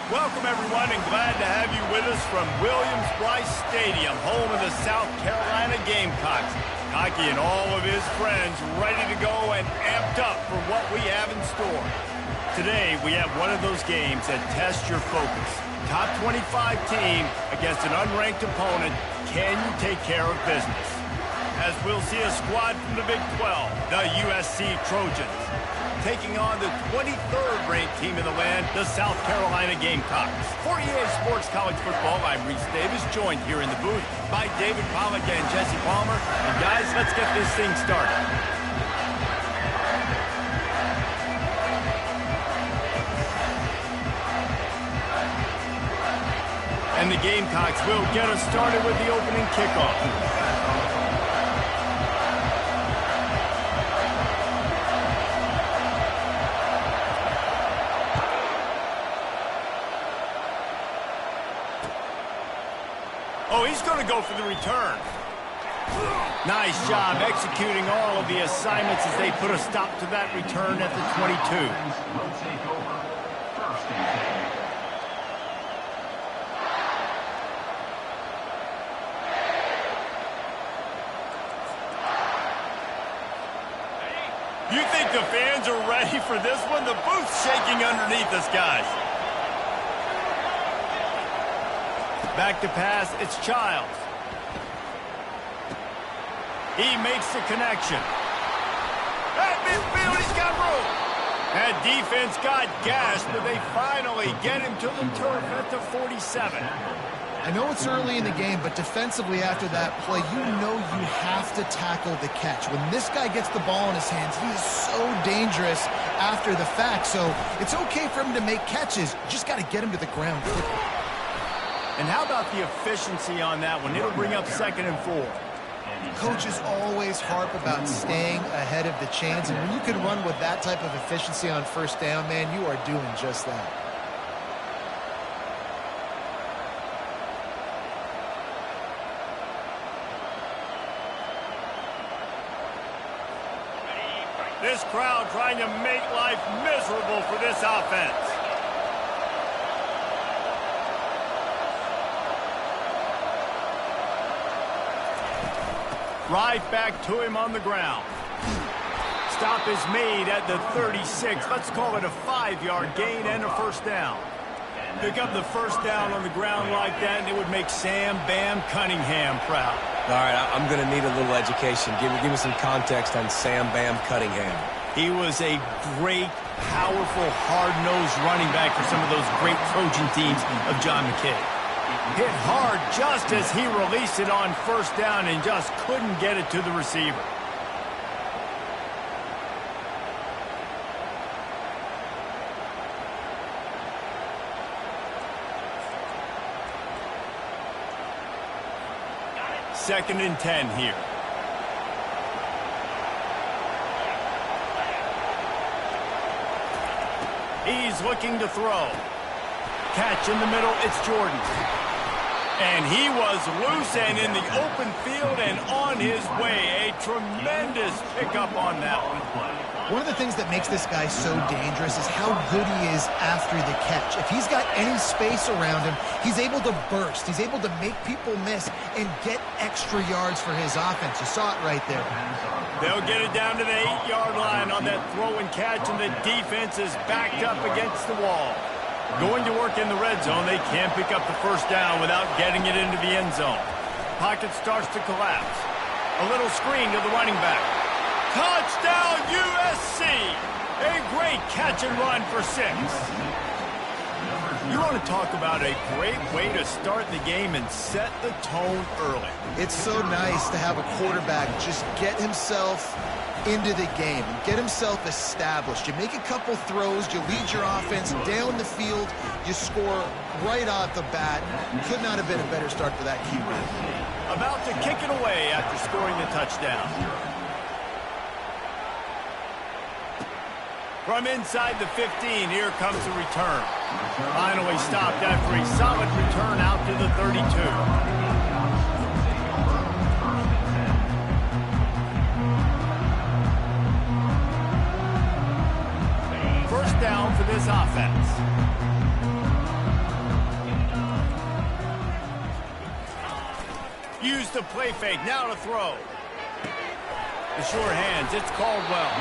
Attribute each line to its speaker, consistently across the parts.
Speaker 1: Welcome, everyone, and glad to have you with us from Williams-Brice Stadium, home of the South Carolina Gamecocks. Hockey and all of his friends ready to go and amped up for what we have in store. Today, we have one of those games that tests your focus. Top 25 team against an unranked opponent. Can you take care of business? As we'll see a squad from the Big 12, the USC Trojans, taking on the 23rd ranked team in the land, the South Carolina Gamecocks. For EA Sports College Football, I'm Reese Davis, joined here in the booth by David Pollack and Jesse Palmer. And guys, let's get this thing started. And the Gamecocks will get us started with the opening kickoff. Oh, he's going to go for the return. Nice job executing all of the assignments as they put a stop to that return at the 22. You think the fans are ready for this one? The booth's shaking underneath us, guys. Back to pass, it's Childs. He makes the connection. At midfield, he's got room. That defense got gashed, but they finally get him to the turf at the 47.
Speaker 2: I know it's early in the game, but defensively after that play, you know you have to tackle the catch. When this guy gets the ball in his hands, he is so dangerous after the fact. So it's okay for him to make catches. You just got to get him to the ground quickly.
Speaker 1: And how about the efficiency on that one? It'll bring up 2nd and 4.
Speaker 2: Coaches always harp about staying ahead of the chains, and when you can run with that type of efficiency on first down, man, you are doing just that.
Speaker 1: This crowd trying to make life miserable for this offense. Right back to him on the ground. Stop is made at the 36. Let's call it a 5-yard gain and a first down. Pick up the first down on the ground like that, and it would make Sam Bam Cunningham proud.
Speaker 3: All right, I'm going to need a little education. Give me some context on Sam Bam Cunningham.
Speaker 1: He was a great, powerful, hard-nosed running back for some of those great Trojan teams of John McKay. Hit hard just as he released it on first down and just couldn't get it to the receiver. Second and 10 here. He's looking to throw. Catch in the middle, it's Jordan. And he was loose and in the open field and on his way. A tremendous pickup on that one.
Speaker 2: One of the things that makes this guy so dangerous is how good he is after the catch. If he's got any space around him, he's able to burst. He's able to make people miss and get extra yards for his offense. You saw it right there.
Speaker 1: They'll get it down to the 8-yard line on that throw and catch, and the defense is backed up against the wall. Going to work in the red zone, they can't pick up the first down without getting it into the end zone. Pocket starts to collapse. A little screen to the running back. Touchdown, USC! A great catch and run for 6. You want to talk about a great way to start the game and set the tone early.
Speaker 2: It's so nice to have a quarterback just get himself into the game and get himself established. You make a couple throws, you lead your offense down the field, you score right off the bat. Could not have been a better start for that QB.
Speaker 1: About to kick it away after scoring the touchdown. From inside the 15, here comes the return. Finally stopped after a solid return out to the 32. Down for this offense. used the play fake. Now to throw. The sure hands. It's Caldwell.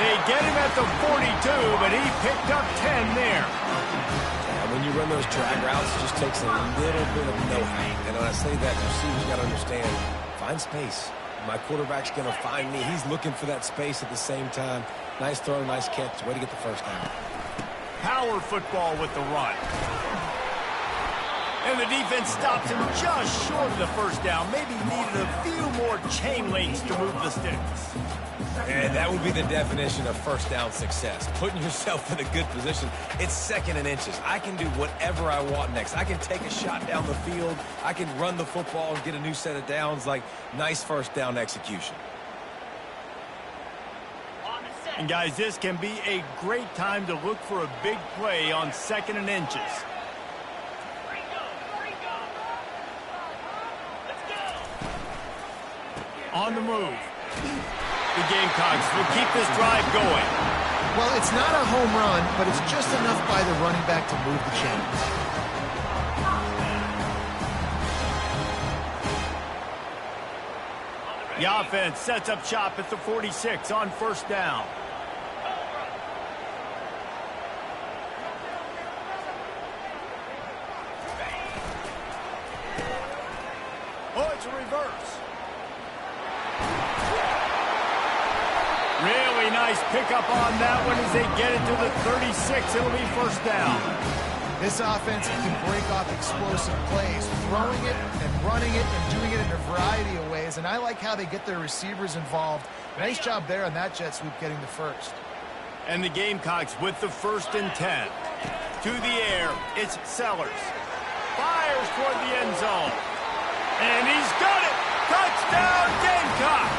Speaker 1: They get him at the 42, but he picked up 10 there.
Speaker 3: And when you run those drag routes, it just takes a little bit of know-how. And when I say that, the receivers got to understand, find space. My quarterback's going to find me. He's looking for that space at the same time. Nice throw, nice catch. Way to get the first down.
Speaker 1: Power football with the run. And the defense stops him just short of the first down. Maybe needed a few more chain links to move the sticks.
Speaker 3: And that would be the definition of first down success. Putting yourself in a good position. It's 2nd and inches. I can do whatever I want next. I can take a shot down the field. I can run the football and get a new set of downs. Like, nice first down execution.
Speaker 1: And guys, this can be a great time to look for a big play on 2nd and inches. On the move. The Gamecocks will keep this drive going.
Speaker 2: Well, it's not a home run, but it's just enough by the running back to move the chains.
Speaker 1: The offense sets up shop at the 46 on first down. Oh, it's a reverse. Really nice pickup on that one as they get it to the 36. It'll be first down.
Speaker 2: This offense can break off explosive plays, throwing it and running it and doing it in a variety of ways. And I like how they get their receivers involved. Nice job there on that jet sweep getting the first.
Speaker 1: And the Gamecocks with the 1st and 10. To the air, it's Sellers. Fires toward the end zone. And he's got it! Touchdown, Gamecocks!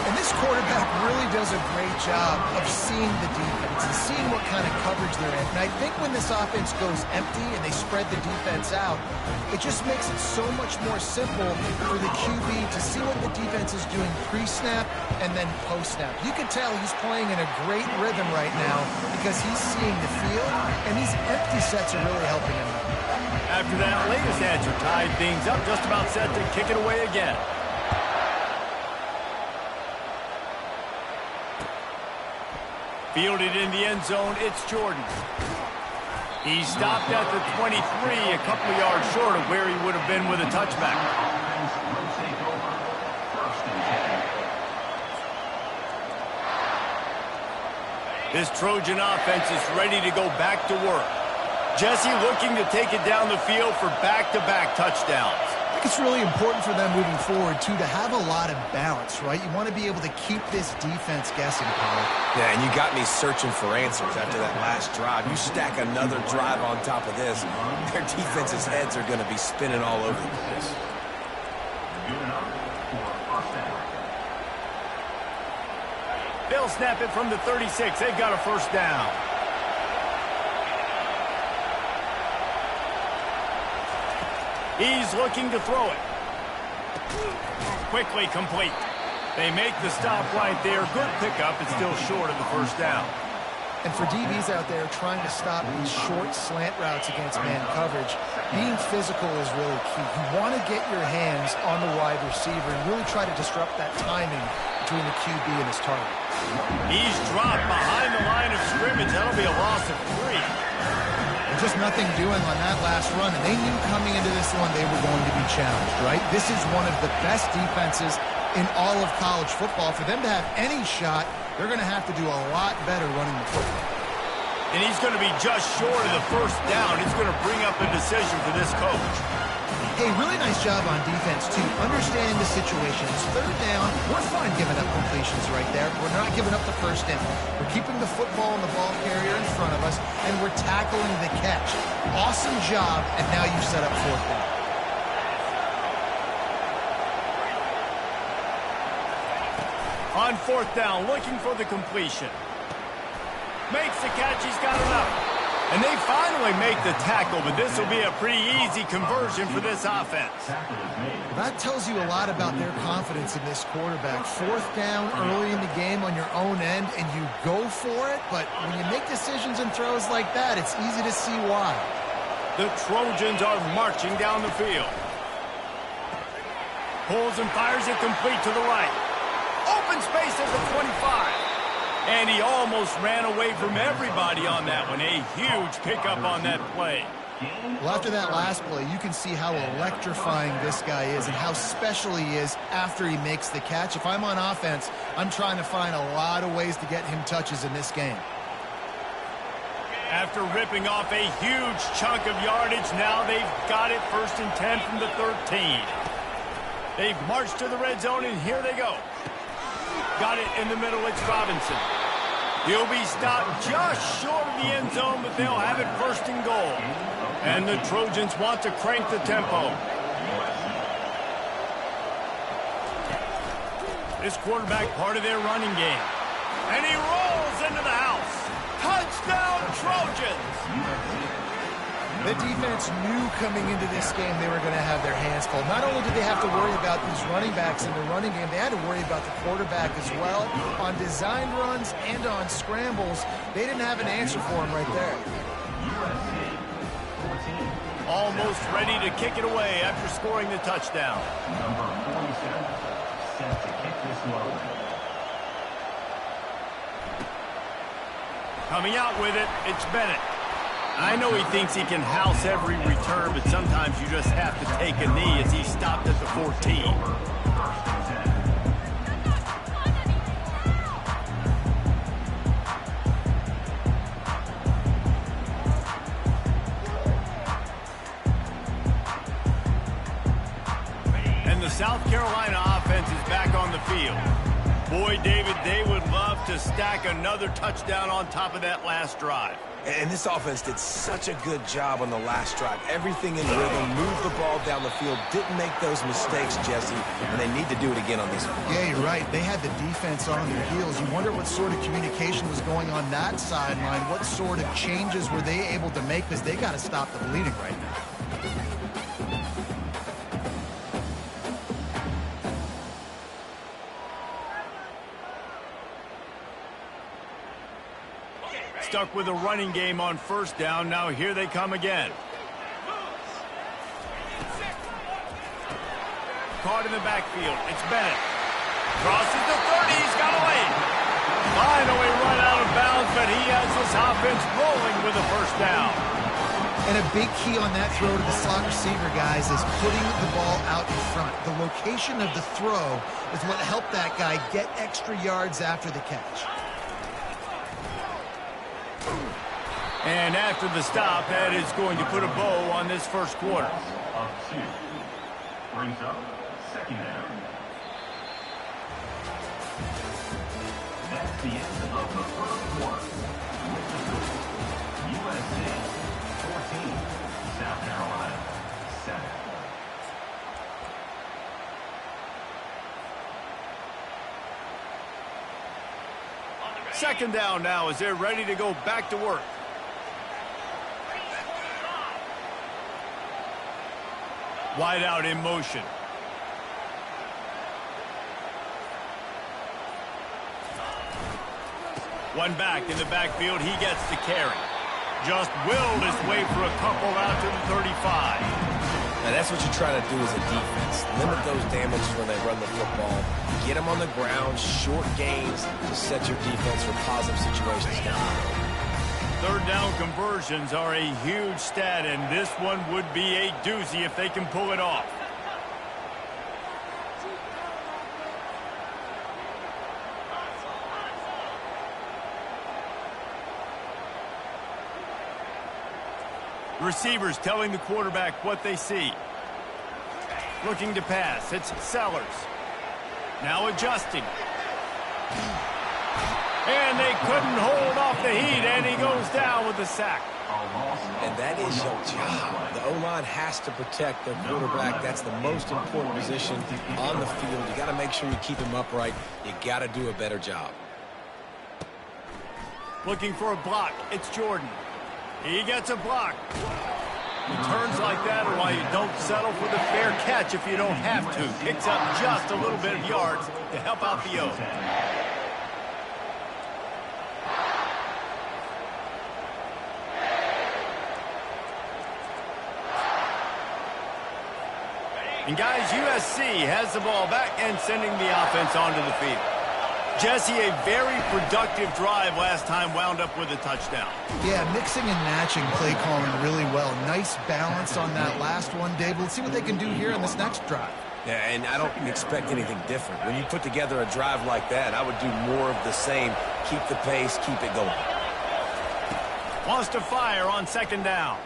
Speaker 2: And this quarterback really does a great job of seeing the defense and seeing what kind of coverage they're in. And I think when this offense goes empty and they spread the defense out, it just makes it so much more simple for the QB to see what the defense is doing pre-snap and then post-snap. You can tell he's playing in a great rhythm right now because he's seeing the field, and these empty sets are really helping him out.
Speaker 1: After that latest answer tied things up, just about set to kick it away again. Fielded in the end zone, it's Jordan. He stopped at the 23, a couple of yards short of where he would have been with a touchback. This Trojan offense is ready to go back to work. Jesse looking to take it down the field for back-to-back touchdowns.
Speaker 2: I think it's really important for them moving forward, too, to have a lot of balance, right? You want to be able to keep this defense guessing, Paul.
Speaker 3: Yeah, and you got me searching for answers after that last drive. You stack another drive on top of this, their defense's heads are going to be spinning all over the place.
Speaker 1: They'll snap it from the 36. They've got a first down. He's looking to throw it. Quickly complete. They make the stop right there. Good pickup. It's still short of the first down.
Speaker 2: And for DBs out there trying to stop these short slant routes against man coverage, being physical is really key. You want to get your hands on the wide receiver and really try to disrupt that timing between the QB and his target.
Speaker 1: He's dropped behind the line of scrimmage. That'll be a loss of 3.
Speaker 2: And just nothing doing on that last run, and they knew coming into this one they were going to be challenged, right? This is one of the best defenses in all of college football. For them to have any shot, they're going to have to do a lot better running the football.
Speaker 1: And he's going to be just short of the first down. It's going to bring up a decision for this coach.
Speaker 2: Hey, really nice job on defense, too. Understanding the situation. It's third down. We're fine giving up completions right there. We're not giving up the first down. We're keeping the football and the ball carrier in front of us, and we're tackling the catch. Awesome job, and now you set up fourth down.
Speaker 1: On fourth down, looking for the completion. Makes the catch. He's got enough. And they finally make the tackle, but this will be a pretty easy conversion for this offense.
Speaker 2: That tells you a lot about their confidence in this quarterback. Fourth down early in the game on your own end, and you go for it, but when you make decisions and throws like that, it's easy to see why.
Speaker 1: The Trojans are marching down the field. Pulls and fires it complete to the right. Open space at the 25. And he almost ran away from everybody on that one. A huge pickup on that play.
Speaker 2: Well, after that last play, you can see how electrifying this guy is and how special he is after he makes the catch. If I'm on offense, I'm trying to find a lot of ways to get him touches in this game.
Speaker 1: After ripping off a huge chunk of yardage, now they've got it 1st and 10 from the 13. They've marched to the red zone, and here they go. Got it in the middle. It's Robinson. He'll be stopped just short of the end zone, but they'll have it 1st and goal. And the Trojans want to crank the tempo. This quarterback part of their running game. And he rolls into the house. Touchdown, Trojans!
Speaker 2: The defense knew coming into this game they were going to have their hands full. Not only did they have to worry about these running backs in the running game, they had to worry about the quarterback as well. On design runs and on scrambles, they didn't have an answer for him right there.
Speaker 1: Almost ready to kick it away after scoring the touchdown.
Speaker 4: Number 47, set to kick this one.
Speaker 1: Coming out with it, it's Bennett. I know he thinks he can house every return, but sometimes you just have to take a knee as he stopped at the 14. And the South Carolina offense is back on the field. Boy, David, they would love to stack another touchdown on top of that last drive.
Speaker 3: And this offense did such a good job on the last drive. Everything in rhythm, moved the ball down the field, didn't make those mistakes, Jesse, and they need to do it again on this one.
Speaker 2: Yeah, you're right. They had the defense on their heels. You wonder what sort of communication was going on that sideline. What sort of changes were they able to make, because they got to stop the bleeding right now.
Speaker 1: Stuck with a running game on 1st down. Now here they come again. Caught in the backfield. It's Bennett. Crosses the 30. He's got away. Finally run out of bounds, but he has this offense rolling with a 1st down.
Speaker 2: And a big key on that throw to the slot receiver, guys, is putting the ball out in front. The location of the throw is what helped that guy get extra yards after the catch.
Speaker 1: And after the stop, that is going to put a bow on this 1st quarter.
Speaker 4: Of 2. Brings up 2nd down. That's the end of the 1st quarter. USC 14, South Carolina 7.
Speaker 1: Second down now as they're ready to go back to work. Wide out in motion. One back in the backfield. He gets the carry. Just willed his way for a couple out to the 35.
Speaker 3: Now, that's what you try to do as a defense. Limit those damages when they run the football. Get them on the ground, short gains to set your defense for positive situations down the road.
Speaker 1: 3rd down conversions are a huge stat, and this one would be a doozy if they can pull it off. Receivers telling the quarterback what they see. Looking to pass. It's Sellers. Now adjusting. And they couldn't hold off the heat, and he goes down with the sack.
Speaker 3: And that is your job. The O-line has to protect their quarterback. That's the most important position on the field. You got to make sure you keep him upright. You got to do a better job.
Speaker 1: Looking for a block. It's Jordan. He gets a block. Returns like that are why you don't settle for the fair catch if you don't have to. Picks up just a little bit of yards to help out the O. And guys, USC has the ball back and sending the offense onto the field. Jesse, a very productive drive last time, wound up with a touchdown.
Speaker 2: Yeah, mixing and matching play calling really well. Nice balance on that last one, Dave. Let's see what they can do here in this next drive.
Speaker 3: Yeah, and I don't expect anything different. When you put together a drive like that, I would do more of the same. Keep the pace, keep it going.
Speaker 1: Wants to fire on second down.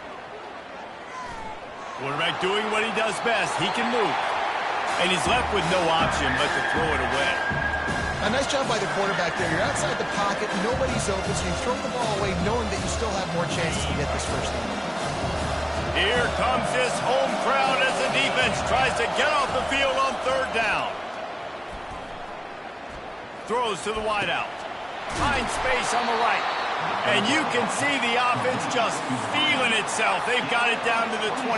Speaker 1: Quarterback doing what he does best. He can move. And he's left with no option but to throw it away.
Speaker 2: A nice job by the quarterback there. You're outside the pocket, nobody's open, so you throw the ball away knowing that you still have more chances to get this first down.
Speaker 1: Here comes this home crowd as the defense tries to get off the field on third down. Throws to the wideout. Finds space on the right. And you can see the offense just feeling itself. They've got it down to the 21.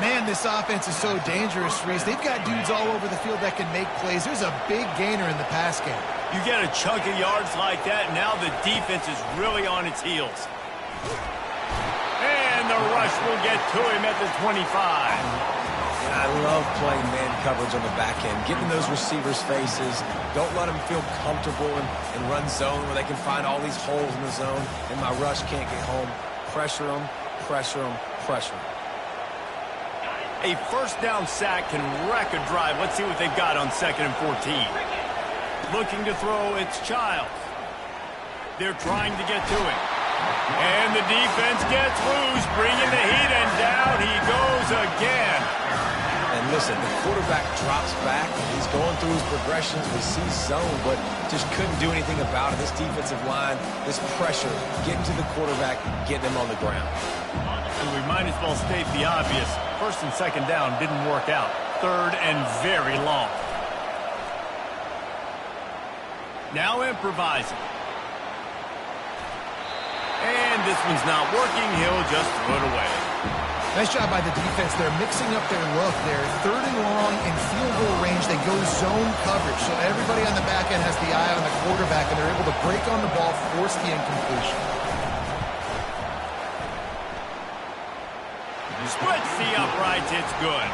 Speaker 2: Man, this offense is so dangerous, Reese. They've got dudes all over the field that can make plays. There's a big gainer in the pass game.
Speaker 1: You get a chunk of yards like that, now the defense is really on its heels. And the rush will get to him at the 25.
Speaker 3: And I love playing man coverage on the back end, getting those receivers' faces. Don't let them feel comfortable and run zone where they can find all these holes in the zone, and my rush can't get home. Pressure them, pressure them, pressure them.
Speaker 1: A first down sack can wreck a drive. Let's see what they've got on 2nd and 14. Looking to throw, it's Childs. They're trying to get to him. And the defense gets loose, bringing the heat, and down he goes again.
Speaker 3: And listen, the quarterback drops back. He's going through his progressions. We see zone, but just couldn't do anything about it. This defensive line, this pressure, getting to the quarterback, getting him on the ground.
Speaker 1: And we might as well state the obvious. 1st and 2nd down didn't work out. 3rd and very long. Now improvising. And this one's not working. He'll just throw it away.
Speaker 2: Nice job by the defense. They're mixing up their look. They're 3rd and long in field goal range. They go zone coverage. So everybody on the back end has the eye on the quarterback, and they're able to break on the ball, force the incompletion.
Speaker 1: Splits the uprights. It's good.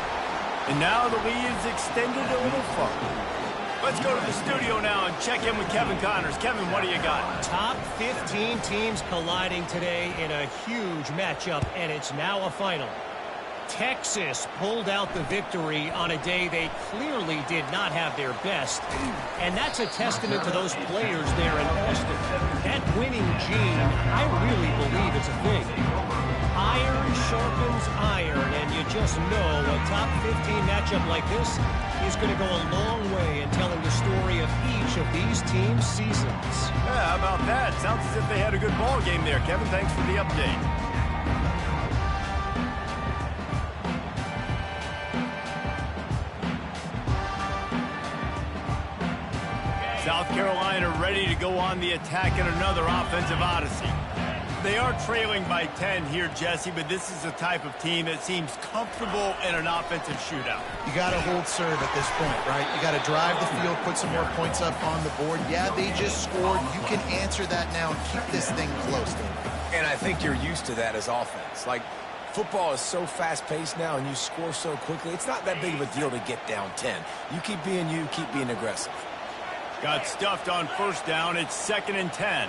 Speaker 1: And now the lead is extended a little further. Let's go to the studio now and check in with Kevin Connors. Kevin, what do you got?
Speaker 5: Top 15 teams colliding today in a huge matchup, and it's now a final. Texas pulled out the victory on a day they clearly did not have their best, and that's a testament to those players there in Austin. That winning gene, I really believe it's a thing. Iron sharpens iron, and you just know a top 15 matchup like this is going to go a long way in telling the story of each of these teams' seasons.
Speaker 1: Yeah, how about that? Sounds as if they had a good ball game there. Kevin, thanks for the update. South Carolina ready to go on the attack in another offensive odyssey. They are trailing by 10 here, Jesse, but this is the type of team that seems comfortable in an offensive shootout.
Speaker 2: You got to hold serve at this point, right? You got to drive the field, put some more points up on the board. Yeah, they just scored. You can answer that now and keep this thing close, Dave.
Speaker 3: And I think you're used to that as offense. Like, football is so fast-paced now and you score so quickly, it's not that big of a deal to get down 10. You keep being you, keep being aggressive.
Speaker 1: Got stuffed on 1st down. It's 2nd and 10.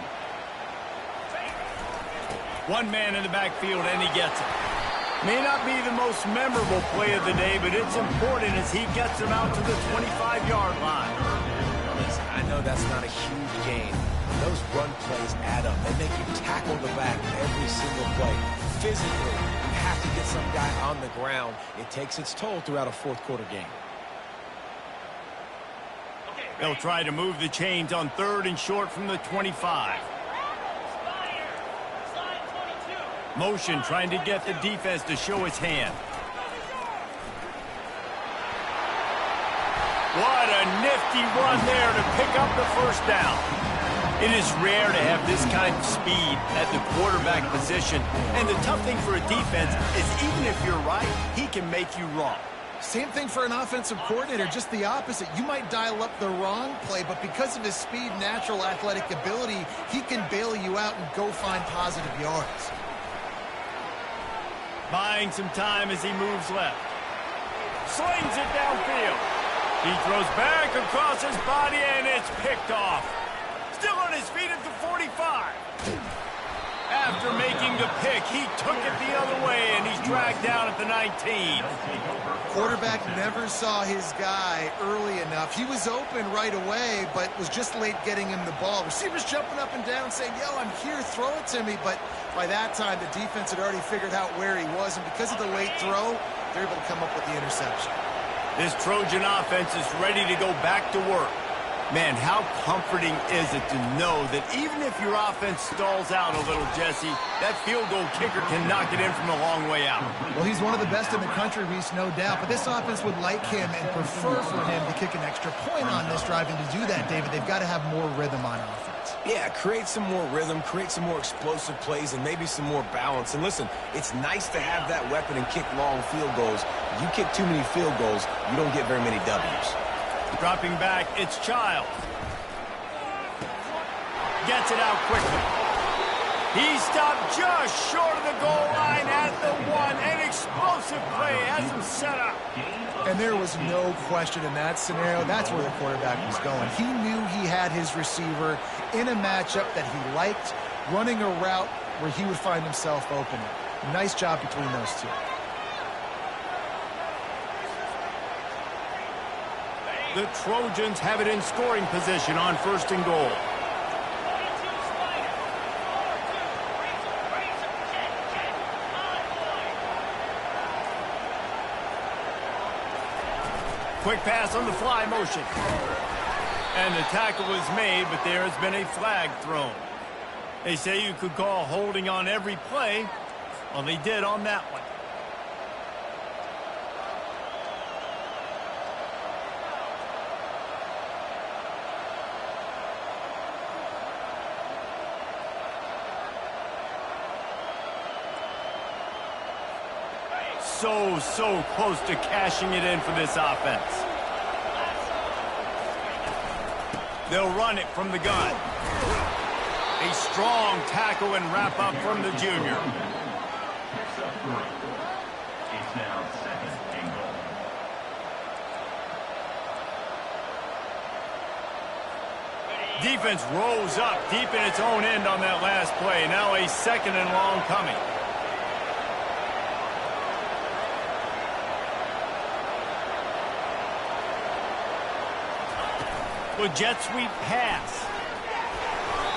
Speaker 1: One man in the backfield, and he gets it. May not be the most memorable play of the day, but it's important as he gets him out to the 25-yard line.
Speaker 3: Listen, I know that's not a huge gain. Those run plays add up. They make you tackle the back every single play. Physically, you have to get some guy on the ground. It takes its toll throughout a 4th quarter game.
Speaker 1: They'll try to move the chains on 3rd and short from the 25. Motion trying to get the defense to show its hand. What a nifty run there to pick up the 1st down. It is rare to have this kind of speed at the quarterback position. And the tough thing for a defense is even if you're right, he can make you wrong.
Speaker 2: Same thing for an offensive coordinator, just the opposite. You might dial up the wrong play, but because of his speed, natural athletic ability, he can bail you out and go find positive yards.
Speaker 1: Buying some time as he moves left. Slings it downfield. He throws back across his body, and it's picked off. Still on his feet at the 45. After making the pick, he took it the other way, and he's dragged down at the 19.
Speaker 2: Quarterback never saw his guy early enough. He was open right away, but was just late getting him the ball. Receivers jumping up and down saying, yo, I'm here, throw it to me. But by that time, the defense had already figured out where he was, and because of the late throw, they're able to come up with the interception.
Speaker 1: This Trojan offense is ready to go back to work. Man, how comforting is it to know that even if your offense stalls out a little, Jesse, that field goal kicker can knock it in from a long way out.
Speaker 2: Well, he's one of the best in the country, Reese, no doubt. But this offense would like him and prefer for him to kick an extra point on this drive. And to do that, David, they've got to have more rhythm on offense.
Speaker 3: Yeah, create some more rhythm, create some more explosive plays, and maybe some more balance. And listen, it's nice to have that weapon and kick long field goals. You kick too many field goals, you don't get very many W's.
Speaker 1: Dropping back, it's Childs. Gets it out quickly. He stopped just short of the goal line at the 1. An explosive play has him set up.
Speaker 2: And there was no question in that scenario. That's where the quarterback was going. He knew he had his receiver in a matchup that he liked, running a route where he would find himself open. Nice job between those two.
Speaker 1: The Trojans have it in scoring position on 1st and goal. Quick pass on the fly motion. And the tackle was made, but there has been a flag thrown. They say you could call holding on every play. Well, they did on that one. So close to cashing it in for this offense. They'll run it from the gun. A strong tackle and wrap up from the junior.
Speaker 4: It's now 2nd and goal.
Speaker 1: Defense rolls up deep in its own end on that last play. Now a 2nd and long coming. Well, jet sweep pass.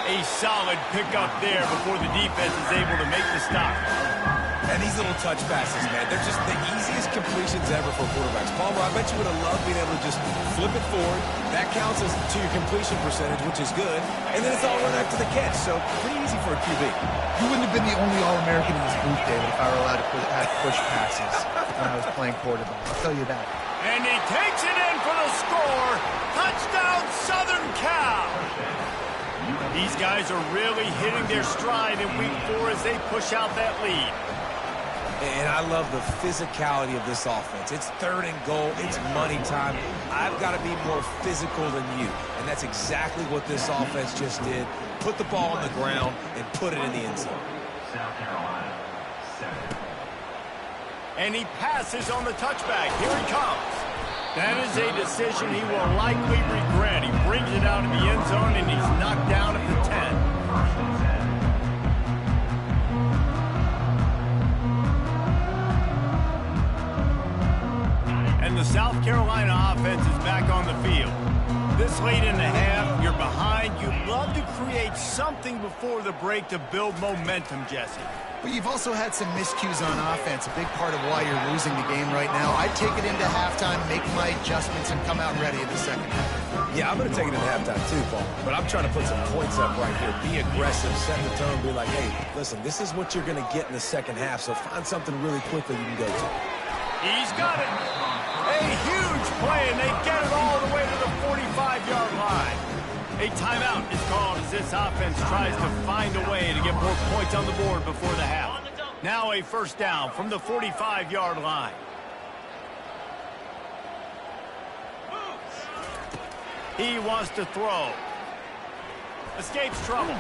Speaker 1: A solid pickup there before the defense is able to make the stop.
Speaker 3: And these little touch passes, man, they're just the easiest completions ever for quarterbacks. Palmer, I bet you would have loved being able to just flip it forward. That counts as to your completion percentage, which is good. And then it's all run after the catch, so pretty easy for a QB.
Speaker 2: You wouldn't have been the only All-American in this booth, David, if I were allowed to push passes when I was playing quarterback. I'll tell you that.
Speaker 1: And he takes it in for the score. Touchdown, Southern Cal. These guys are really hitting their stride in week 4 as they push out that lead.
Speaker 3: And I love the physicality of this offense. It's 3rd and goal. It's money time. I've got to be more physical than you. And that's exactly what this offense just did. Put the ball on the ground and put it in the end zone.
Speaker 4: South Carolina, 7.
Speaker 1: And he passes on the touchback. Here he comes. That is a decision he will likely regret. He brings it out of the end zone, and he's knocked down at the 10. And the South Carolina offense is back on the field. This late in the half, you're behind. You'd love to create something before the break to build momentum, Jesse.
Speaker 2: But you've also had some miscues on offense, a big part of why you're losing the game right now. I'd take it into halftime, make my adjustments, and come out ready in the second half.
Speaker 3: Yeah, I'm going to take it into halftime too, Paul. But I'm trying to put some points up right here. Be aggressive, set the tone, be like, hey, listen, this is what you're going to get in the second half, so find something really quickly you can go to.
Speaker 1: He's got it. A huge play, and they get it all the way to the 45-yard line. A timeout is called as this offense tries to find a way to get more points on the board before the half. Now a 1st down from the 45-yard line. He wants to throw. Escapes trouble.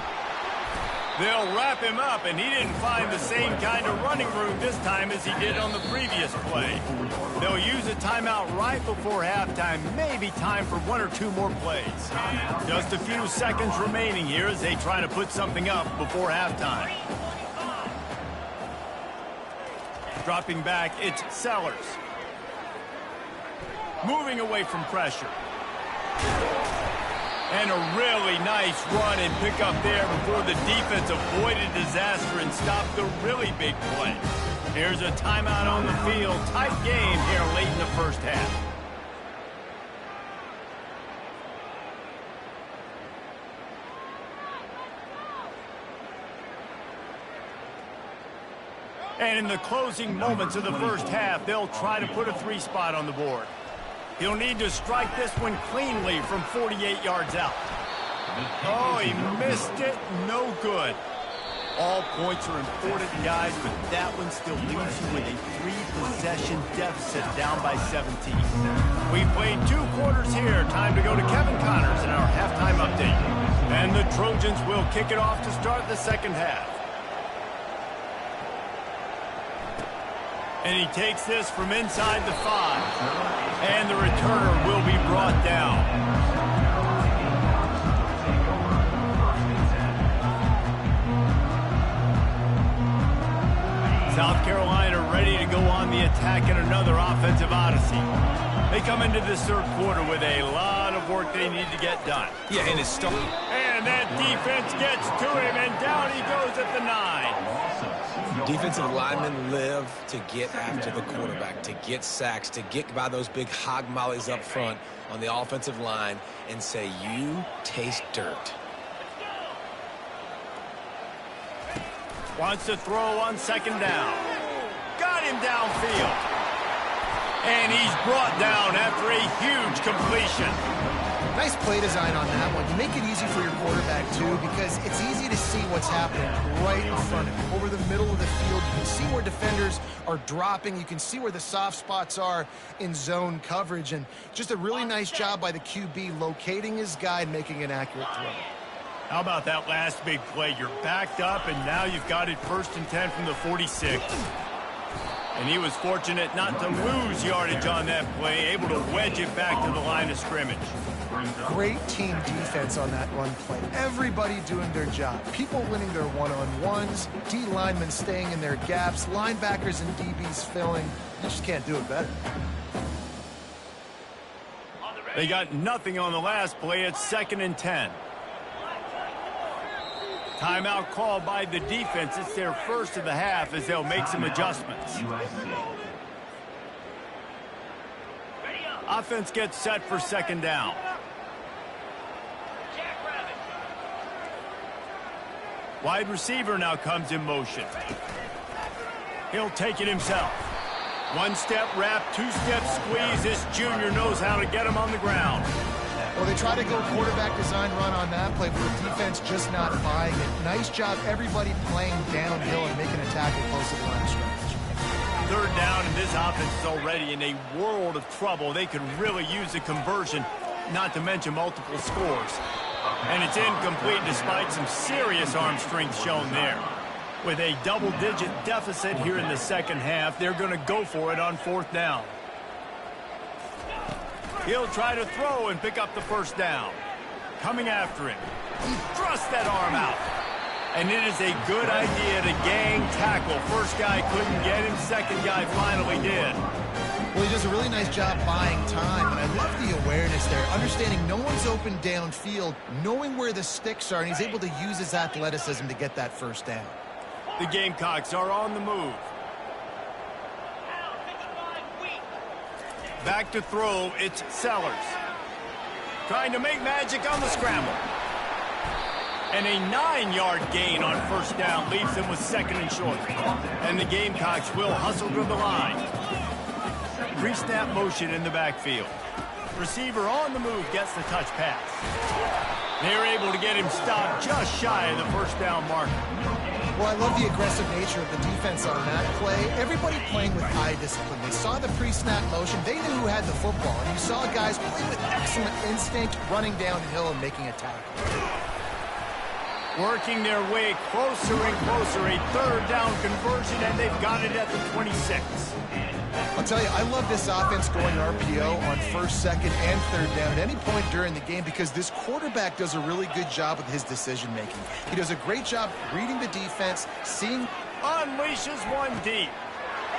Speaker 1: They'll wrap him up, and he didn't find the same kind of running room this time as he did on the previous play. They'll use a timeout right before halftime, maybe time for 1 or 2 more plays. Just a few seconds remaining here as they try to put something up before halftime. Dropping back, it's Sellers. Moving away from pressure. And a really nice run and pick up there before the defense avoided disaster and stopped the really big play. Here's a timeout on the field. Tight game here late in the first half. And in the closing moments of the first half, they'll try to put a 3 spot on the board. He'll need to strike this one cleanly from 48 yards out. Oh, he missed it. No good. All points are important, guys, but that one still leaves you with a 3-possession deficit down by 17. We've played 2 quarters here. Time to go to Kevin Connors in our halftime update. And the Trojans will kick it off to start the second half. And he takes this from inside the 5. And the returner will be brought down. South Carolina ready to go on the attack in another offensive odyssey. They come into this third quarter with a lot of work they need to get done.
Speaker 3: Yeah, and it's starting.
Speaker 1: And that defense gets to him, and down he goes at the 9.
Speaker 3: Defensive linemen live to get after the quarterback, to get sacks, to get by those big hog mollies up front on the offensive line and say, you taste dirt.
Speaker 1: Wants to throw on second down. Got him downfield. And he's brought down after a huge completion.
Speaker 2: Nice play design on that one. You make it easy for your quarterback, too, because it's easy to see what's happening right in front of him. Over the middle of the field, you can see where defenders are dropping. You can see where the soft spots are in zone coverage. And just a really nice job by the QB locating his guy and making an accurate throw.
Speaker 1: How about that last big play? You're backed up, and now you've got it 1st and 10 from the 46. And he was fortunate not to lose yardage on that play, able to wedge it back to the line of scrimmage.
Speaker 2: Great team defense on that run play. Everybody doing their job. People winning their one-on-ones, D linemen staying in their gaps, linebackers and DBs filling. You just can't do it better.
Speaker 1: They got nothing on the last play. It's 2nd and 10. Timeout called by the defense. It's their first of the half as they'll make some adjustments.
Speaker 4: USC.
Speaker 1: Offense gets set for second down. Wide receiver now comes in motion. He'll take it himself. 1-step wrap, 2-step squeeze. This junior knows how to get him on the ground.
Speaker 2: Well, they try to go quarterback design run on that play, but the defense just not buying it. Nice job, everybody playing downhill and making a tackle close to the line of scrimmage.
Speaker 1: 3rd down, and this offense is already in a world of trouble. They could really use a conversion, not to mention multiple scores. And it's incomplete despite some serious arm strength shown there. With a double-digit deficit here in the second half, they're going to go for it on 4th down. He'll try to throw and pick up the 1st down. Coming after him. He thrusts that arm out. And it is a good idea to gang tackle. First guy couldn't get him. Second guy finally did.
Speaker 2: Well, he does a really nice job buying time, and I love the awareness there. Understanding no one's open downfield, knowing where the sticks are, and he's able to use his athleticism to get that 1st down.
Speaker 1: The Gamecocks are on the move. Back to throw, it's Sellers. Trying to make magic on the scramble. And a 9-yard gain on 1st down leaves them with 2nd and short. And the Gamecocks will hustle to the line. Pre-snap motion in the backfield. Receiver on the move gets the touch pass. They're able to get him stopped just shy of the 1st down marker.
Speaker 2: Well, I love the aggressive nature of the defense on that play. Everybody playing with eye discipline. They saw the pre-snap motion. They knew who had the football. And you saw guys play with excellent instinct, running downhill and making a tackle.
Speaker 1: Working their way closer and closer, a third down conversion, and they've got it at the 26.
Speaker 2: I'll tell you, I love this offense going RPO on first, second, and third down at any point during the game because this quarterback does a really good job with his decision-making. He does a great job reading the defense, seeing...
Speaker 1: Unleashes one deep.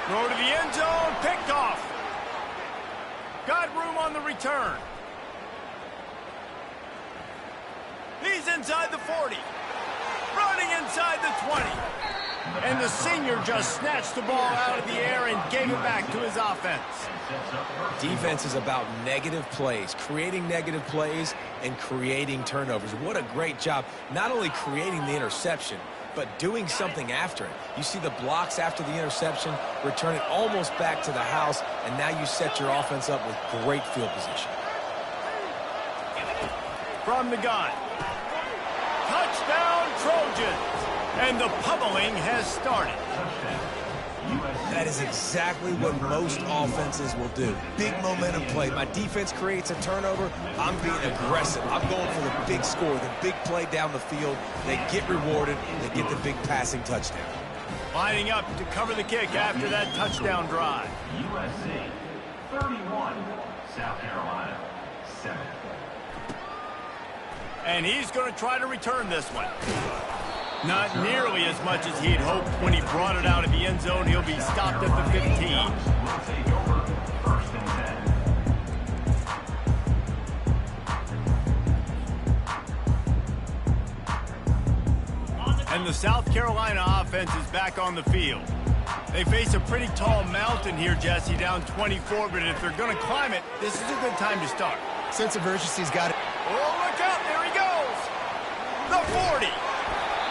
Speaker 1: Throw to the end zone, picked off. Got room on the return. He's inside the 40. Running inside the 20. And the senior just snatched the ball out of the air and gave it back to his offense.
Speaker 3: Defense is about negative plays, creating negative plays and creating turnovers. What a great job, not only creating the interception, but doing something after it. You see the blocks after the interception, return it almost back to the house, and now you set your offense up with great field position.
Speaker 1: From the gun. Touchdown, Trojans. And the pummeling has started.
Speaker 3: That is exactly what most offenses will do. Big momentum play. My defense creates a turnover. I'm being aggressive. I'm going for the big score, the big play down the field. They get rewarded. They get the big passing touchdown.
Speaker 1: Lining up to cover the kick after that touchdown drive.
Speaker 4: USC 31, South Carolina 7.
Speaker 1: And he's going to try to return this one. Not nearly as much as he had hoped when he brought it out of the end zone. He'll be stopped at the 15.
Speaker 4: Will take over first and
Speaker 1: 10. And the South Carolina offense is back on the field. They face a pretty tall mountain here, Jesse, down 24, but if they're going to climb it, this is a good time to start.
Speaker 2: Sense of urgency's got it.
Speaker 1: Oh, look out, there he goes! The 40!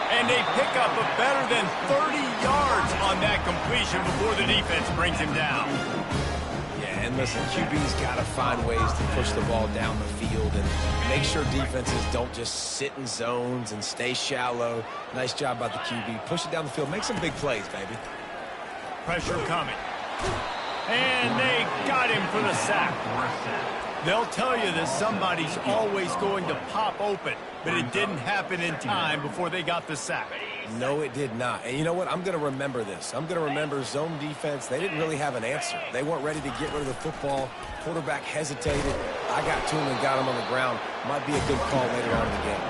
Speaker 1: And they pick up a better than 30 yards on that completion before the defense brings him down.
Speaker 3: Yeah, and listen, QB's got to find ways to push the ball down the field and make sure defenses don't just sit in zones and stay shallow. Nice job by the QB. Push it down the field. Make some big plays, baby.
Speaker 1: Pressure coming. And they got him for the sack. They'll tell you that somebody's always going to pop open, but it didn't happen in time before they got the sack.
Speaker 3: No, it did not. And you know what? I'm going to remember this. I'm going to remember zone defense. They didn't really have an answer. They weren't ready to get rid of the football. Quarterback hesitated. I got to him and got him on the ground. Might be a good call later on in the game.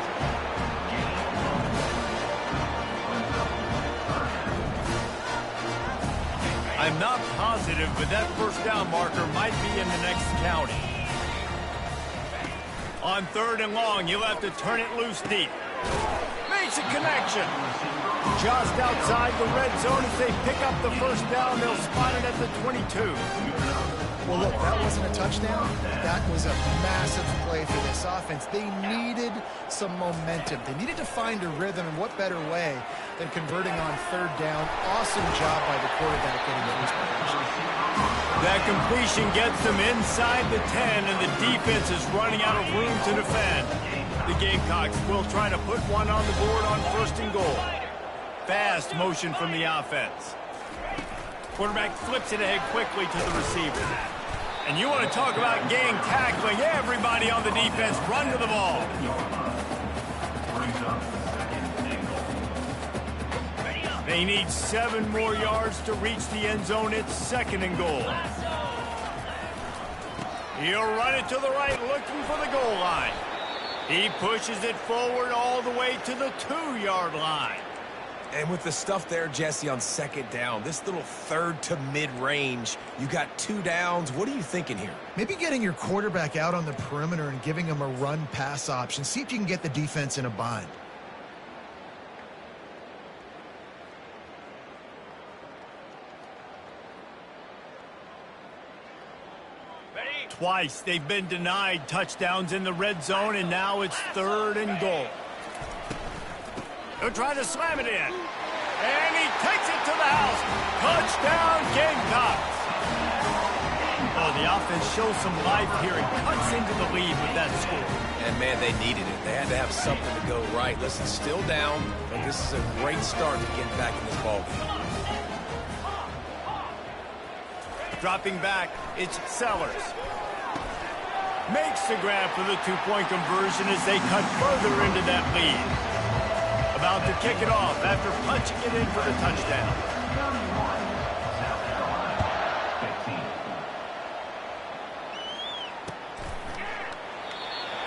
Speaker 1: I'm not positive, but that first down marker might be in the next county. On third and long, you'll have to turn it loose deep. Makes a connection. Just outside the red zone as they pick up the first down. They'll spot it at the 22.
Speaker 2: Well, look, that wasn't a touchdown. That was a massive play for this offense. They needed some momentum. They needed to find a rhythm, and what better way than converting on third down. Awesome job by the quarterback getting those positions.
Speaker 1: That completion gets them inside the 10, and the defense is running out of room to defend. The Gamecocks will try to put one on the board on first and goal. Fast motion from the offense. Quarterback flips it ahead quickly to the receiver. And you want to talk about gang tackling. Everybody on the defense run to the ball. They need 7 more yards to reach the end zone. It's second and goal. He'll run it to the right, looking for the goal line. He pushes it forward all the way to the 2-yard line.
Speaker 3: And with the stuff there, Jesse, on second down, this little third to mid-range, you got 2 downs. What are you thinking here?
Speaker 2: Maybe getting your quarterback out on the perimeter and giving him a run-pass option. See if you can get the defense in a bind.
Speaker 1: Twice they've been denied touchdowns in the red zone, and now it's third and goal. He'll try to slam it in. And he takes it to the house. Touchdown, Gamecocks. Oh, the offense shows some life here and cuts into the lead with that score.
Speaker 3: And, man, they needed it. They had to have something to go right. Listen, still down, but this is a great start to getting back in this ballgame.
Speaker 1: Dropping back, it's Sellers. Makes the grab for the 2-point conversion as they cut further into that lead. about to kick it off after punching it in for the touchdown.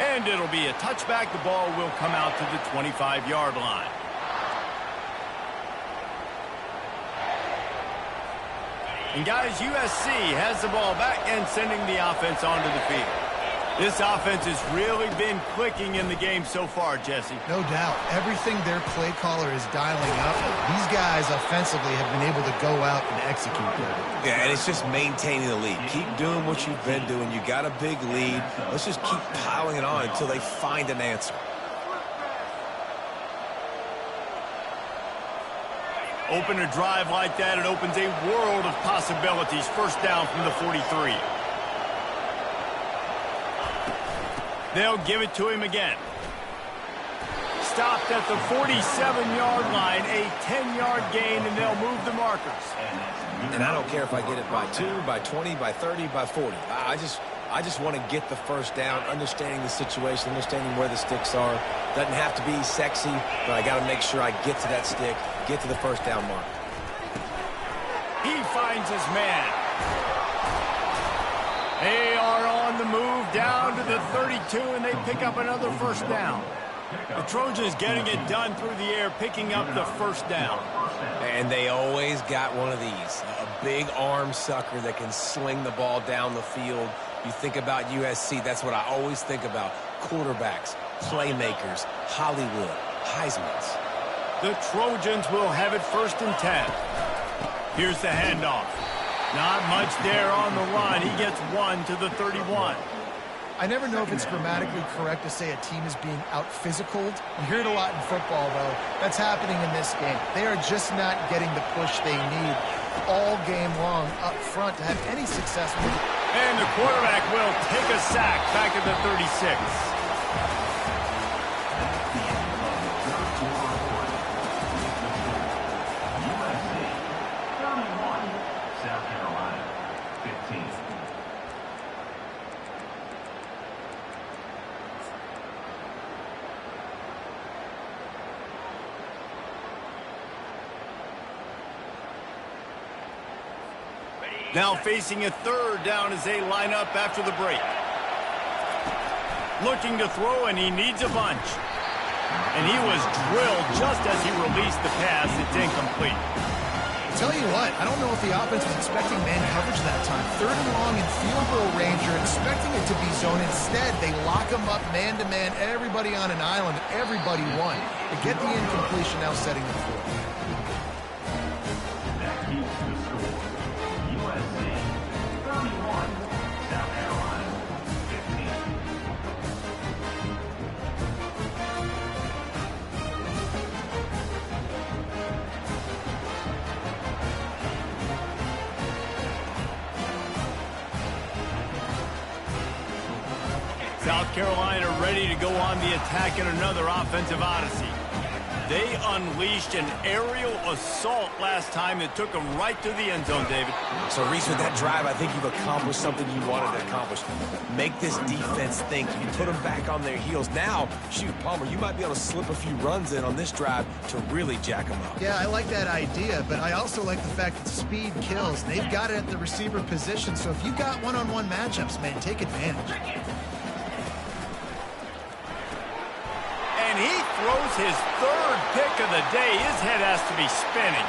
Speaker 1: And it'll be a touchback. The ball will come out to the 25-yard line. And guys, USC has the ball back and sending the offense onto the field. This offense has really been clicking in the game so far, Jesse.
Speaker 2: No doubt. Everything their play caller is dialing up, these guys offensively have been able to go out and execute there.
Speaker 3: Yeah, and it's just maintaining the lead. Keep doing what you've been doing. You got a big lead. Let's just keep piling it on until they find an answer.
Speaker 1: Open a drive like that, it opens a world of possibilities. First down from the 43. They'll give it to him again. Stopped at the 47-yard line, a 10-yard gain, and they'll move the markers.
Speaker 3: And I don't care if I get it by 2, by 20, by 30, by 40. I just want to get the first down, understanding the situation, understanding where the sticks are. Doesn't have to be sexy, but I got to make sure I get to that stick, get to the first down mark.
Speaker 1: He finds his man. They are on the move down to the 32, and they pick up another first down. The Trojans getting it done through the air, picking up the first down.
Speaker 3: And they always got one of these, a big arm sucker that can sling the ball down the field. You think about USC, that's what I always think about. Quarterbacks, playmakers, Hollywood, Heismans.
Speaker 1: The Trojans will have it first and 10. Here's the handoff. Not much there on the run. He gets one to the 31.
Speaker 2: I never know if it's grammatically correct to say a team is being out-physicaled. You hear it a lot in football, though. That's happening in this game. They are just not getting the push they need all game long up front to have any success with it.
Speaker 1: And the quarterback will take a sack back at the 36. Now facing a third down as they line up after the break. Looking to throw, and he needs a bunch. And he was drilled just as he released the pass. It's incomplete.
Speaker 2: I'll tell you what, I don't know if the offense was expecting man coverage that time. Third and long in field goal range, you're expecting it to be zone. Instead, they lock them up man-to-man, everybody on an island, everybody won. They get the incompletion, now setting the fourth.
Speaker 1: South Carolina ready to go on the attack in another offensive odyssey. They unleashed an aerial assault last time that took them right to the end zone, David.
Speaker 3: So, Reese, with that drive, I think you've accomplished something you wanted to accomplish. Make this defense think. You put them back on their heels. Now, shoot, Palmer, you might be able to slip a few runs in on this drive to really jack them up.
Speaker 2: Yeah, I like that idea, but I also like the fact that speed kills. They've got it at the receiver position, so if you've got one-on-one matchups, man, take advantage.
Speaker 1: And he throws his third pick of the day. His head has to be spinning.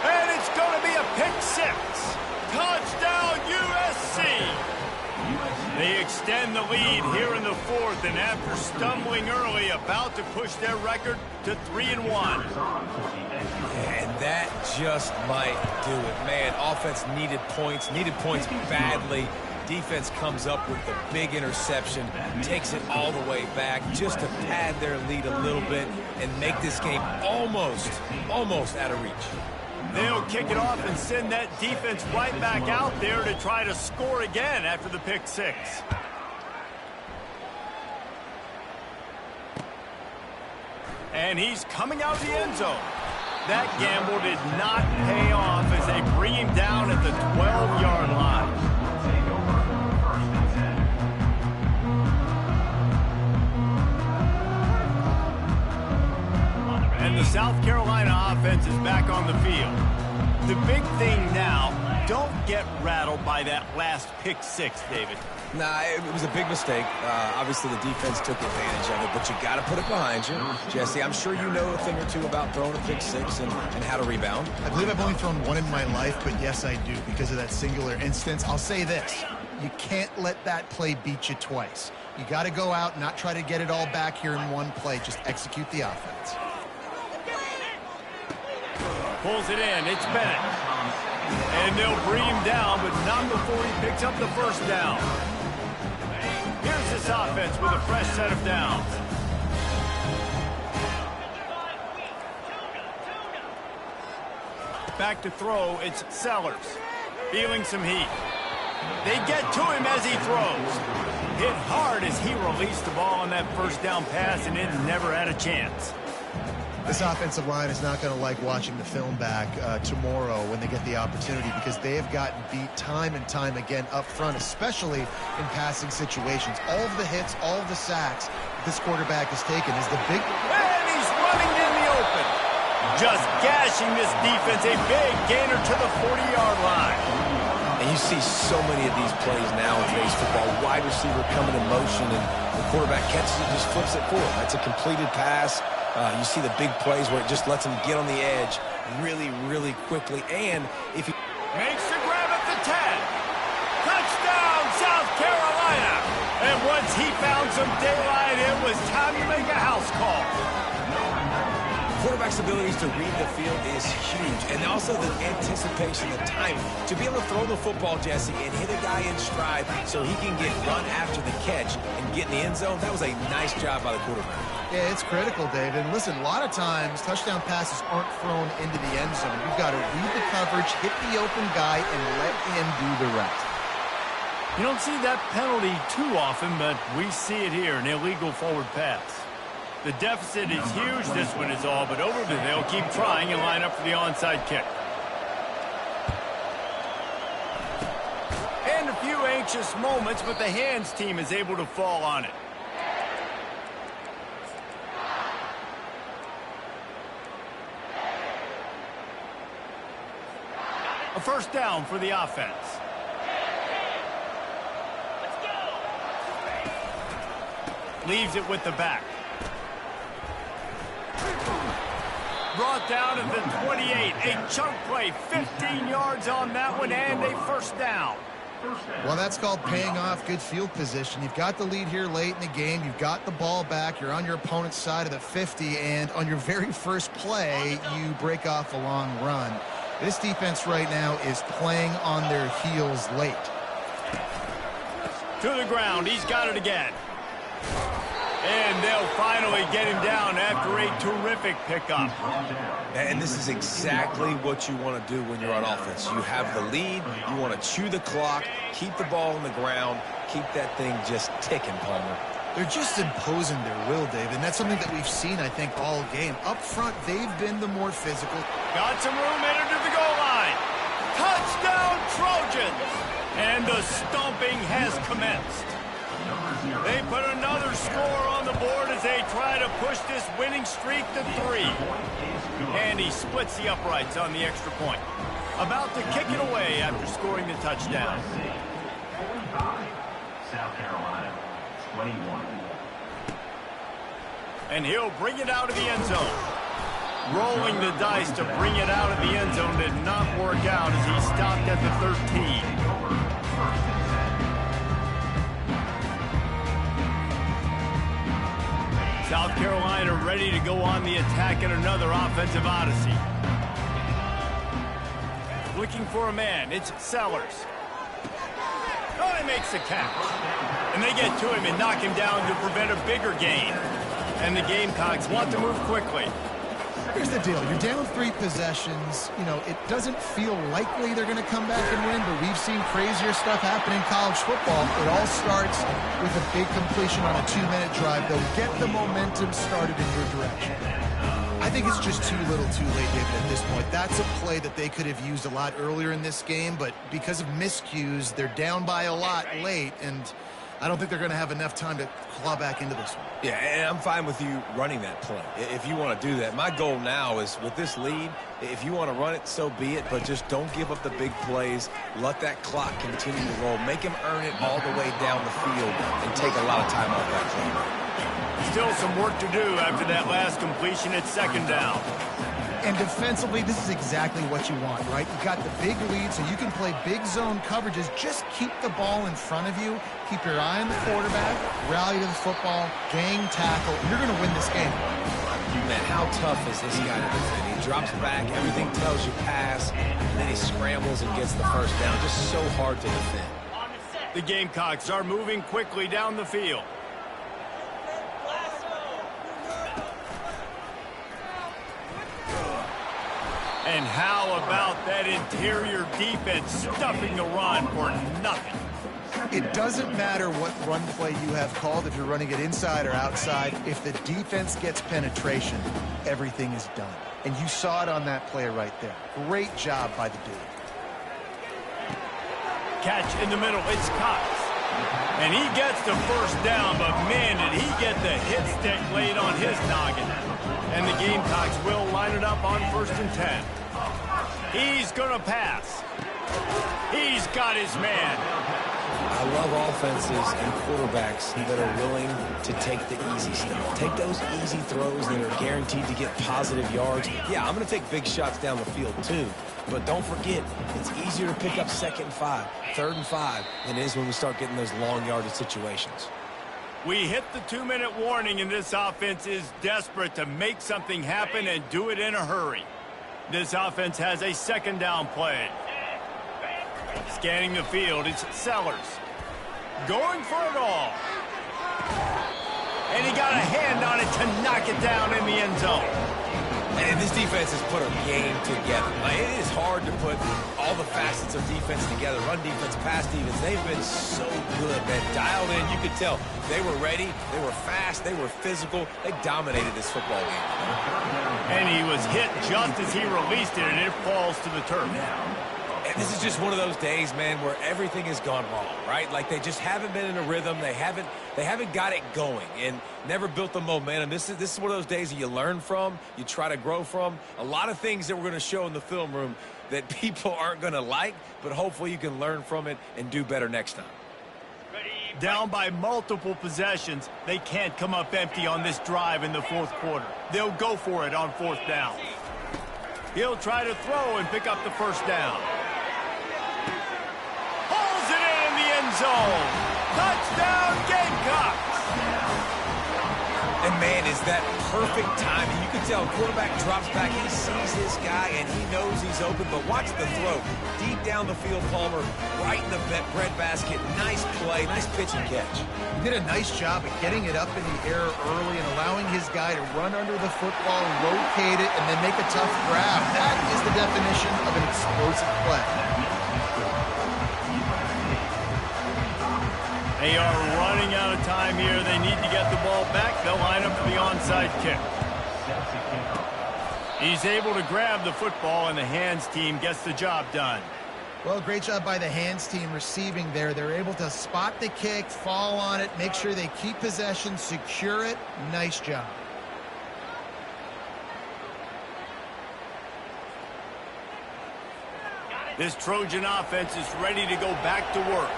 Speaker 1: And it's going to be a pick six. Touchdown, USC. They extend the lead here in the fourth, and after stumbling early, about to push their record to 3-1.
Speaker 3: And that just might do it. Man, offense needed points badly. Defense comes up with the big interception, takes it all the way back just to pad their lead a little bit and make this game almost out of reach.
Speaker 1: They'll kick it off and send that defense right back out there to try to score again after the pick six. And he's coming out of the end zone. That gamble did not pay off as they bring him down at the 12-yard line. South Carolina offense is back on the field. The big thing now, don't get rattled by that last pick six, David.
Speaker 3: Nah, it was a big mistake. Obviously, the defense took advantage of it, but you got to put it behind you. Jesse, I'm sure you know a thing or two about throwing a pick six and how to rebound.
Speaker 2: I believe I've only thrown one in my life, but yes, I do because of that singular instance. I'll say this. You can't let that play beat you twice. You got to go out and not try to get it all back here in one play. Just execute the offense.
Speaker 1: Pulls it in. It's Bennett. And they'll bring him down, but not before he picks up the first down. Here's this offense with a fresh set of downs. Back to throw, it's Sellers. Feeling some heat. They get to him as he throws. Hit hard as he released the ball on that first down pass, and it never had a chance.
Speaker 2: This offensive line is not going to like watching the film back tomorrow when they get the opportunity because they have gotten beat time and time again up front, especially in passing situations. All of the hits, all of the sacks this quarterback has taken is the big...
Speaker 1: And he's running in the open. Just gashing this defense, a big gainer to the 40-yard line.
Speaker 3: And you see so many of these plays now in today's football. Wide receiver coming in motion, and the quarterback catches it, just flips it forward. That's a completed pass. You see the big plays where it just lets him get on the edge really, really quickly. And if he
Speaker 1: makes the grab at the 10. Touchdown, South Carolina. And once he found some daylight, it was time to make a house call.
Speaker 3: Quarterback's abilities to read the field is huge, and also the anticipation, the timing. To be able to throw the football, Jesse, and hit a guy in stride so he can get run after the catch and get in the end zone, that was a nice job by the quarterback.
Speaker 2: Yeah, it's critical, David. And listen, a lot of times touchdown passes aren't thrown into the end zone. You've got to read the coverage, hit the open guy, and let him do the rest.
Speaker 1: You don't see that penalty too often, but we see it here, an illegal forward pass. The deficit is huge, this one is all, but over there, they'll keep trying and line up for the onside kick. And a few anxious moments, but the hands team is able to fall on it. A first down for the offense. Leaves it with the back. Brought down at the 28. A chunk play, 15 yards on that one, and a first down.
Speaker 2: Well, that's called paying off good field position. You've got the lead here late in the game. You've got the ball back. You're on your opponent's side of the 50, and on your very first play, you break off a long run. This defense right now is playing on their heels late.
Speaker 1: To the ground. He's got it again. And they'll finally get him down after a terrific pickup.
Speaker 3: And this is exactly what you want to do when you're on offense. You have the lead. You want to chew the clock, keep the ball on the ground, keep that thing just ticking, Palmer.
Speaker 2: They're just imposing their will, David, and that's something that we've seen, I think, all game. Up front, they've been the more physical.
Speaker 1: Got some room, headed to the goal line. Touchdown, Trojans! And the stomping has commenced. They put another score on the board as they try to push this winning streak to 3. And he splits the uprights on the extra point. About to kick it away after scoring the touchdown.
Speaker 4: 45, South Carolina, 21.
Speaker 1: And he'll bring it out of the end zone. Rolling the dice to bring it out of the end zone did not work out as he stopped at the 13. South Carolina ready to go on the attack in another offensive odyssey. Looking for a man. It's Sellers. Oh, he makes the catch. And they get to him and knock him down to prevent a bigger gain. And the Gamecocks want to move quickly.
Speaker 2: Here's the deal. You're down 3 possessions. You know, it doesn't feel likely they're going to come back and win, but we've seen crazier stuff happen in college football. It all starts with a big completion on a 2-minute drive. They'll get the momentum started in your direction. I think it's just too little too late, David, at this point. That's a play that they could have used a lot earlier in this game, but because of miscues, they're down by a lot late, and I don't think they're going to have enough time to claw back into this one.
Speaker 3: Yeah, and I'm fine with you running that play if you want to do that. My goal now is with this lead, if you want to run it, so be it, but just don't give up the big plays. Let that clock continue to roll. Make him earn it all the way down the field and take a lot of time off that clock.
Speaker 1: Still some work to do after that last completion at second down.
Speaker 2: And defensively, this is exactly what you want, right? You got the big lead, so you can play big zone coverages. Just keep the ball in front of you. Keep your eye on the quarterback. Rally to the football. Gang tackle. You're going to win this game.
Speaker 3: Man, how tough is this guy to defend? He drops back. Everything tells you pass. And then he scrambles and gets the first down. Just so hard to defend.
Speaker 1: The Gamecocks are moving quickly down the field. And how about that interior defense stuffing the run for nothing?
Speaker 2: It doesn't matter what run play you have called, if you're running it inside or outside. If the defense gets penetration, everything is done. And you saw it on that play right there. Great job by the dude.
Speaker 1: Catch in the middle. It's Cox. And he gets the first down, but man, did he get the hit stick laid on his noggin. And the Gamecocks will line it up on 1st and 10. He's going to pass. He's got his man.
Speaker 3: I love offenses and quarterbacks that are willing to take the easy stuff. Take those easy throws that are guaranteed to get positive yards. Yeah, I'm going to take big shots down the field too. But don't forget, it's easier to pick up 2nd and 5, 3rd and 5 than it is when we start getting those long yardage situations.
Speaker 1: We hit the 2-minute warning, and this offense is desperate to make something happen and do it in a hurry. This offense has a 2nd down play. Scanning the field, it's Sellers. Going for it all. And he got a hand on it to knock it down in the end zone.
Speaker 3: And this defense has put a game together. Like, it is hard to put all the facets of defense together. Run defense, pass defense. They've been so good, man. Dialed in. You could tell they were ready. They were fast. They were physical. They dominated this football game.
Speaker 1: And he was hit just as he released it, and it falls to the turf.
Speaker 3: And this is just one of those days, man, where everything has gone wrong, right? Like, they just haven't been in a rhythm. They haven't got it going and never built the momentum. This is one of those days that you learn from, you try to grow from. A lot of things that we're going to show in the film room that people aren't going to like, but hopefully you can learn from it and do better next time.
Speaker 1: Down by multiple possessions, they can't come up empty on this drive in the 4th quarter. They'll go for it on 4th down. He'll try to throw and pick up the 1st down. Pulls it in the end zone. Touchdown, Gamecocks.
Speaker 3: And, man, is that perfect timing. You can tell quarterback drops back. He sees his guy, and he knows he's open. But watch the throw. Deep down the field, Palmer, right in the breadbasket. Nice play, nice pitch and catch.
Speaker 2: He did a nice job of getting it up in the air early and allowing his guy to run under the football, locate it, and then make a tough grab. That is the definition of an explosive play.
Speaker 1: They are running out of time here. They need to get the ball back. They'll line up for the onside kick. He's able to grab the football, and the hands team gets the job done.
Speaker 2: Well, great job by the hands team receiving there. They're able to spot the kick, fall on it, make sure they keep possession, secure it. Nice job.
Speaker 1: This Trojan offense is ready to go back to work.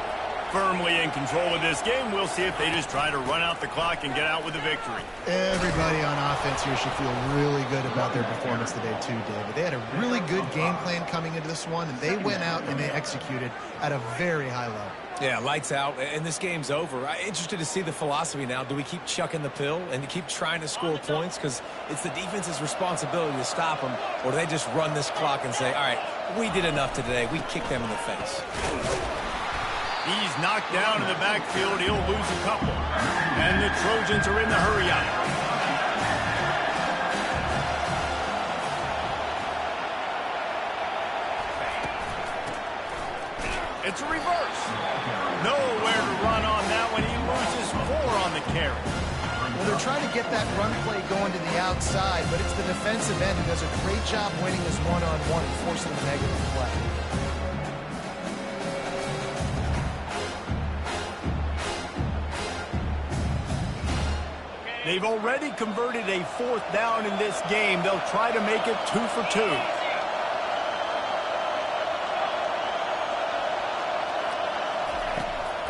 Speaker 1: Firmly in control of this game. We'll see if they just try to run out the clock and get out with a victory.
Speaker 2: Everybody on offense here should feel really good about their performance today too, David. They had a really good game plan coming into this one, and they went out and they executed at a very high level.
Speaker 3: Yeah, lights out, and this game's over. I'm interested to see the philosophy now. Do we keep chucking the pill and keep trying to score points? Because it's the defense's responsibility to stop them, or do they just run this clock and say, all right, we did enough today. We kicked them in the face.
Speaker 1: He's knocked down in the backfield. He'll lose a couple. And the Trojans are in the hurry-up. It's a reverse. Nowhere to run on that one. He loses 4 on the carry.
Speaker 2: Well, they're trying to get that run play going to the outside, but it's the defensive end who does a great job winning his one-on-one and forcing the negative play.
Speaker 1: They've already converted a 4th down in this game. They'll try to make it 2 for 2.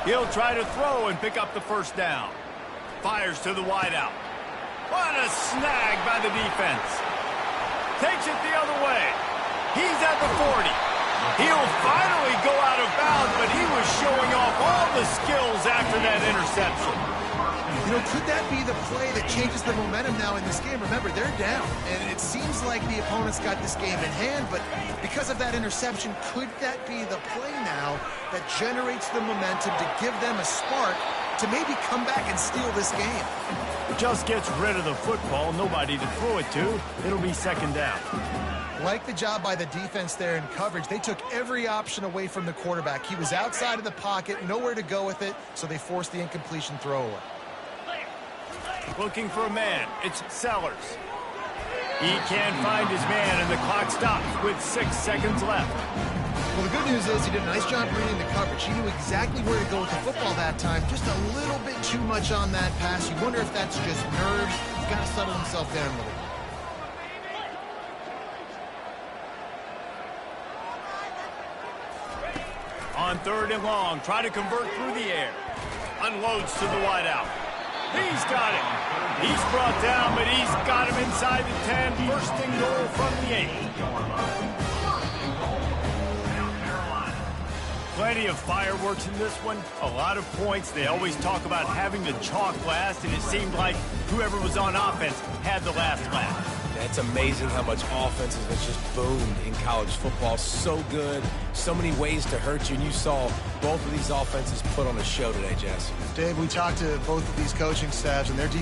Speaker 1: He'll try to throw and pick up the 1st down. Fires to the wideout. What a snag by the defense. Takes it the other way. He's at the 40. He'll finally go out of bounds, but he was showing off all the skills after that interception.
Speaker 2: You know, could that be the play that changes the momentum now in this game? Remember, they're down, and it seems like the opponent's got this game in hand, but because of that interception, could that be the play now that generates the momentum to give them a spark to maybe come back and steal this game?
Speaker 1: Just gets rid of the football, nobody to throw it to. It'll be 2nd down.
Speaker 2: Like the job by the defense there in coverage. They took every option away from the quarterback. He was outside of the pocket, nowhere to go with it, so they forced the incompletion throwaway.
Speaker 1: Looking for a man. It's Sellers. He can't find his man, and the clock stops with 6 seconds left.
Speaker 2: Well, the good news is he did a nice job reading the coverage. He knew exactly where to go with the football that time. Just a little bit too much on that pass. You wonder if that's just nerves. He's got to settle himself down a little bit.
Speaker 1: On 3rd and long, try to convert through the air. Unloads to the wideout. He's got it. He's brought down, but he's got him inside the 10. 1st and goal from the 8. Plenty of fireworks in this one. A lot of points. They always talk about having the chalk last, and it seemed like whoever was on offense had the last laugh.
Speaker 3: It's amazing how much offense has just boomed in college football. So good. So many ways to hurt you. And you saw both of these offenses put on a show today, Jess.
Speaker 2: Dave, we talked to both of these coaching staffs, and their defense